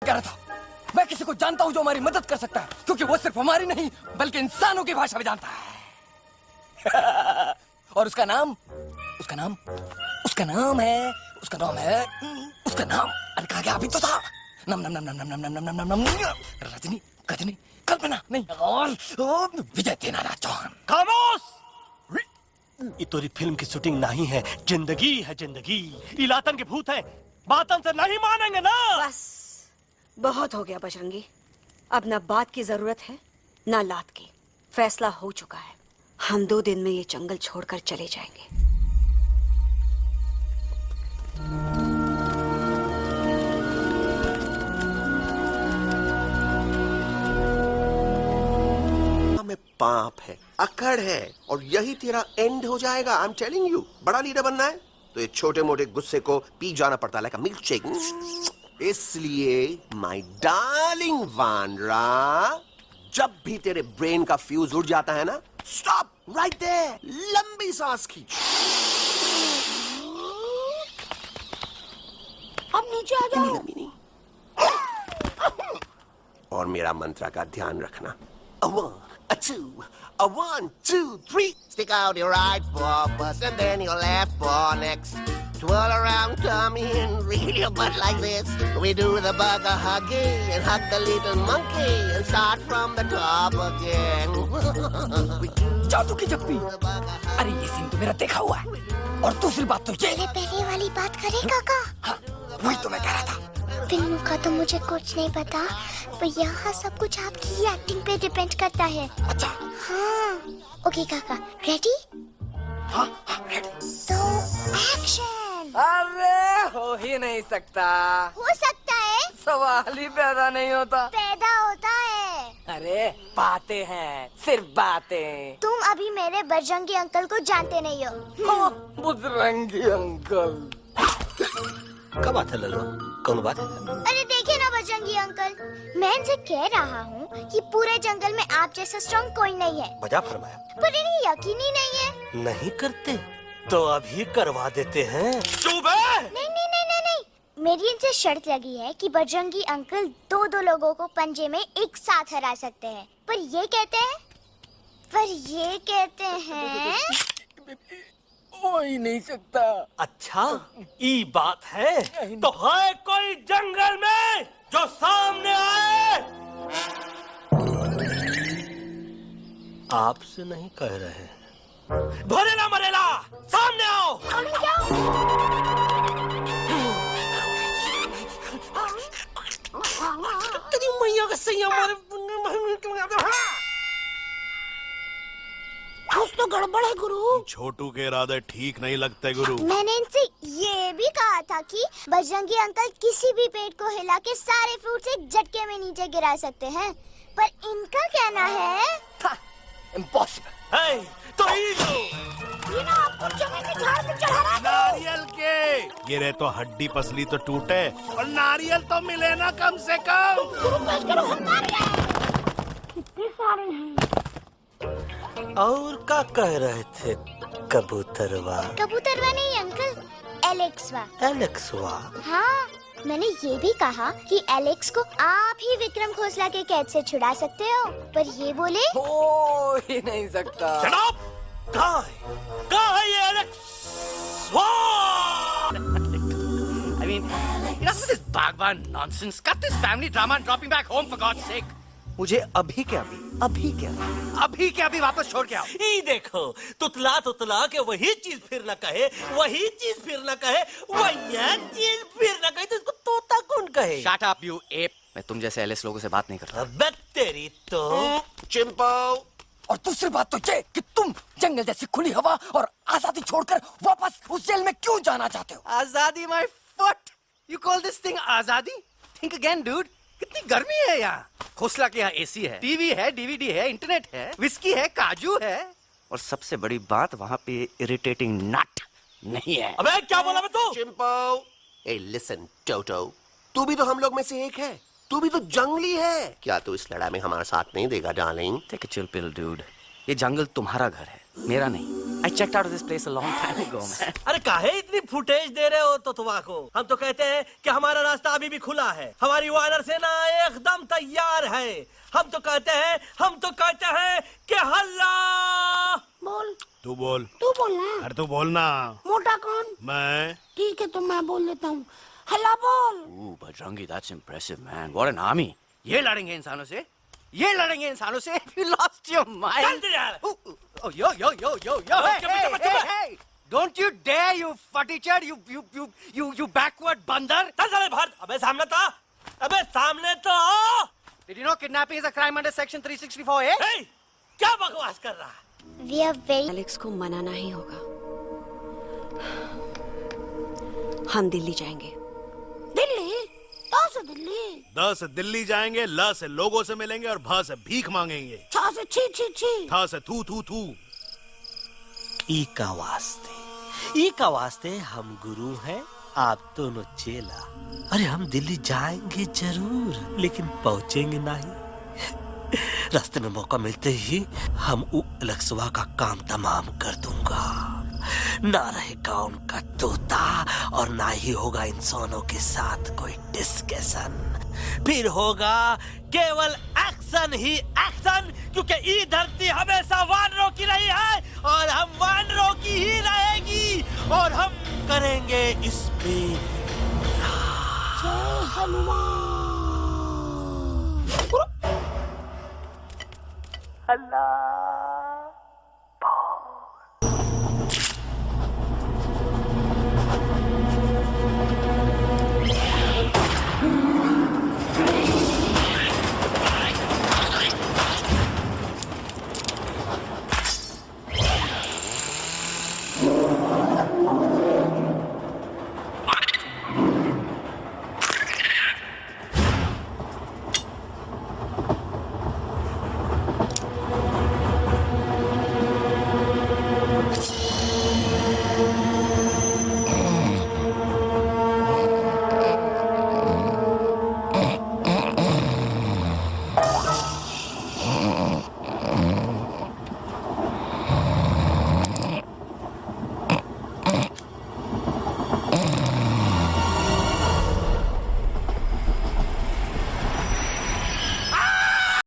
कह रहा था, मैं किसी को जानता हूँ जो हमारी मदद कर सकता है, क्योंकि वो सिर्फ हमारी नहीं बल्कि इंसानों की भाषा भी जानता है। और उसका नाम है अरे कहा गया अभी तो था। नम नम नम नम नम नम नम नम नम रजनी, गजनी, कल्पना नहीं और विजय देनाराज चौहान। खामोश! ये तोरी फिल्म की शूटिंग नहीं है, जिंदगी है जिंदगी। इलातन के भूत है, बातन से नहीं मानेंगे ना। बस बहुत हो गया बजरंगी, अब ना बात की जरूरत है ना लात की। फैसला हो चुका है, हम 2 दिन में ये जंगल छोड़कर चले जाएंगे। में पाप है, अकड़ है और यही तेरा एंड हो जाएगा। आई एम टेलिंग यू, बड़ा लीडर बनना है तो ये छोटे मोटे गुस्से को पी जाना पड़ता है, लाइक अ मिल्क शेक। इसलिए माय डार्लिंग वानरा, जब भी तेरे ब्रेन का फ्यूज उड़ जाता है ना, स्टॉप राइट देयर, लंबी सांस खींच। अब नीचे आ जाओ। और मेरा मंत्रा का ध्यान रखना। A 1, a 2, a 1, 2, 3. Stick out your right paw first and then your left paw next. Twirl around, tummy and reel your butt like this. We do the bugger hugging and hug the little monkey and start from the top again. जादू की जप्पी। अरे ये scene तो मेरा देखा हुआ है। और दूसरी बात तो ये। पहले वाली बात करें काका? हाँ, वही तो मैं कह रहा था। फिल्म का तो मुझे कुछ नहीं पता, पर यहाँ सब कुछ आपकी एक्टिंग पे डिपेंड करता है। अच्छा। हाँ, ओके काका, रेडी? हाँ, रेडी। तो एक्शन। अरे हो ही नहीं सकता। हो सकता है। सवाल ही पैदा नहीं होता। पैदा होता है। अरे बातें हैं, सिर्फ बातें। तुम अभी मेरे बजरंगी अंकल को जानते नहीं हो। बजरंगी अंकल। क्या बात है लल्लू, कौन बात है? अरे देखिए ना बजरंगी अंकल, मैं इनसे कह रहा हूँ कि पूरे जंगल में आप जैसा स्ट्रॉन्ग कोई नहीं है। बजा फरमाया। पर इन्हें यकीन ही नहीं है। नहीं करते तो अभी करवा देते हैं। चुप है। नहीं नहीं नहीं नहीं नहीं, मेरी इनसे शर्त लगी है कि बजरंगी अंकल 2-2 लोगों को पंजे में एक साथ हरा सकते हैं। पर ये कहते हैं हो ही नहीं सकता। अच्छा ये बात है तो है कोई जंगल में जो सामने आए? आपसे नहीं कह रहे, भरेला मरेला सामने आओ। तेरी मैया का सही हमारे कुछ तो गड़बड़ है गुरु। छोटू के इरादे ठीक नहीं लगते गुरु। मैंने इनसे ये भी कहा था कि बजरंगी अंकल किसी भी पेड़ को हिला के सारे फ्रूट्स एक झटके में नीचे गिरा सकते हैं, पर इनका कहना है इम्पॉसिबल। तो ये ना आपको जमीन के झाड़ पे चढ़ा रहा है। नारियल के ये रहे तो हड्डी पसली तो टूटे और नारियल तो मिले ना कम से कम। गुरु पेश करो, हम नारियल कितने सारे हैं। और क्या कह रहे थे कबूतरवा? कबूतरवा नहीं अंकल, एलेक्सवा। एलेक्सवा? हाँ, मैंने ये भी कहा कि एलेक्स को आप ही विक्रम खोसला के कैद से छुड़ा सकते हो, पर ये बोले हो ही नहीं सकता। जनाब कहाँ है ये Alex? I mean, enough with this Bhagwan nonsense. Cut this family drama and drop me back home for God's sake. मुझे अभी के अभी वापस छोड़ के आओ। ये देखो, तुतला तुतला के वही चीज फिर न कहे, वही चीज फिर न कहे, वही चीज फिर न कहे, तो इसको तोता कौन कहे? Shut up, you ape. मैं तुम जैसे एलिस लोगों से बात नहीं करता। अबे तेरी तो। चिंपो। और दूसरी बात तो ये कि तुम जंगल जैसी खुली हवा और आजादी छोड़कर वापस उस जेल में क्यों जाना चाहते हो? आजादी my foot. You call this thing आजादी? Think again, dude. कितनी गर्मी है यहाँ। खोसला के यहाँ एसी है, टीवी है, डीवीडी है, इंटरनेट है, विस्की है, काजू है, और सबसे बड़ी बात वहाँ पे इरिटेटिंग नट नहीं है। अबे क्या बोला मैं तू? चिंपो। ए लिसन टोटो, तू भी तो हम लोग में से एक है, तू भी तो जंगली है। क्या तू इस लड़ाई में हमारा साथ नहीं देगा darling? Take a chill pill, dude. ये जंगल तुम्हारा घर है मेरा नहीं. I checked out of this place a long time ago, man. अरे काहे इतनी फुटेज दे रहे हो तो तुवा को? हम तो कहते हैं कि हमारा रास्ता अभी भी खुला है, हमारी वानर सेना एकदम तैयार है. हम तो कहते हैं कि हल्ला. बोल तू बोल. तू बोलना. अरे तू बोलना. मोटा कौन? मैं. ठीक है तो मैं बोल लेता हूँ. हल्ला बोल. Ooh, Bajrangi, that's impressive, man. What an army. ये लड़ेंगे इंसानों से? ये लड़ेंगे इंसानों से? You lost your mind. चल दे यार. Oh, yo. Hey. Don't you dare, you fatty-chad, you backward बंदर. चल साले बाहर. अबे सामने तो. Did you know kidnapping is a crime under section 364A? Hey, क्या बकवास कर रहा है? We are very एलेक्स को मनाना ही होगा. हम दिल्ली जाएंगे. दिल्ली? तो से दिल्ली. द से दिल्ली जाएंगे, ल से लोगों से मिलेंगे और भ से भीख मांगेंगे. छ से छी छी छी. थ से थू थू थू. ई का वास्ते हम गुरु हैं, आप दोनों चेला. अरे हम दिल्ली जाएंगे जरूर, लेकिन पहुंचेंगे नहीं. रास्ते में मौका मिलते ही हम अलक्सवा का काम तमाम कर दूंगा. ना रहेगा उनका तोता और ना ही होगा इंसानों के साथ कोई डिस्कशन. फिर होगा केवल एक्शन ही एक्शन, क्योंकि ये धरती हमेशा वानरों की रही है और हम वानरों की ही रहेगी, और हम करेंगे इस पे जय हनुमान.